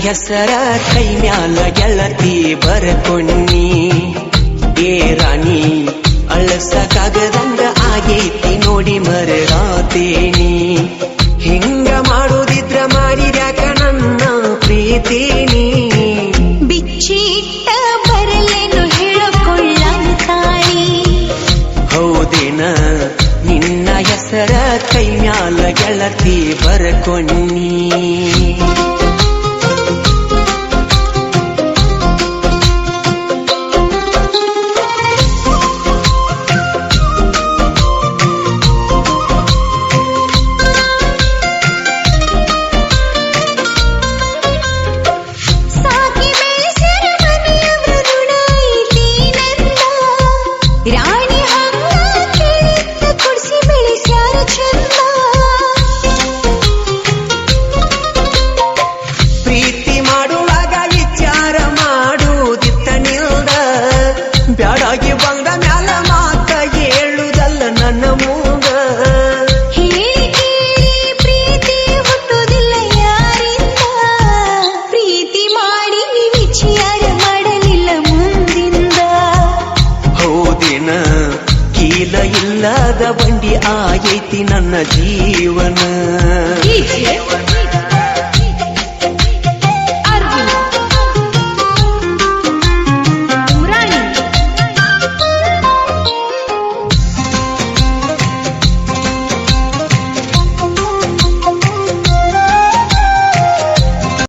ಹೆಸರ ಕೈ ಮ್ಯಾಲ ಗೆಳತಿ ಬರ್ಕೊಣ್ಣಿ ಏ ರಾಣಿ ಅಳಸಕ್ಕಾಗದಂಗ ಆಗೈತಿ ನೋಡಿ ಮರರಾತೇನಿ ಹಿಂಗ ಮಾಡುದಿದ್ರ ಮಾಡಿದ್ಯಾಕ ನನ್ನ ಪ್ರೀತಿನಿ ಬಿಚ್ಚಿಟ್ಟ ಬರಲೇನು ಹೇಳಿಕೊಳ್ಳಂತಾಳಿ ಹೌದೇನ ನಿನ್ನ ಹೆಸರ ಕೈ ಮ್ಯಾಲ ಗೆಳತಿ ಬರ್ಕೊಣ್ಣಿ ರಾಣಿ ಹಂಗ ಕೇಳಿದ್ದ ಕುಡಿಸಿ ಬೆಳೆಸ್ಯಾರ ಚಂದ ಪ್ರೀತಿ ಮಾಡುವಾಗ ವಿಚಾರ ಮಾಡುದಿತ್ತ ನಿಲ್ದ ಬ್ಯಾಡಾಗಿ ಬಂದ ಮ್ಯಾಲ ಮಾತ ಹೇಳುದಲ್ಲ ನನ್ನ ಮೂಗ ಹೇಳಿ ಕೇಳಿ ಪ್ರೀತಿ ಹುಟ್ಟುವುದಿಲ್ಲ ಯಾರಿಂದ ಪ್ರೀತಿ ಮಾಡಿ ವಿಚಾರ ಮಾಡಲಿಲ್ಲ ಮುಂದಿಂದ ಹೌದೇನ ಕೀಲ ಇಲ್ಲದ ಬಂಡಿ ಆಗೈತಿ ನನ್ನ ಜೀವನ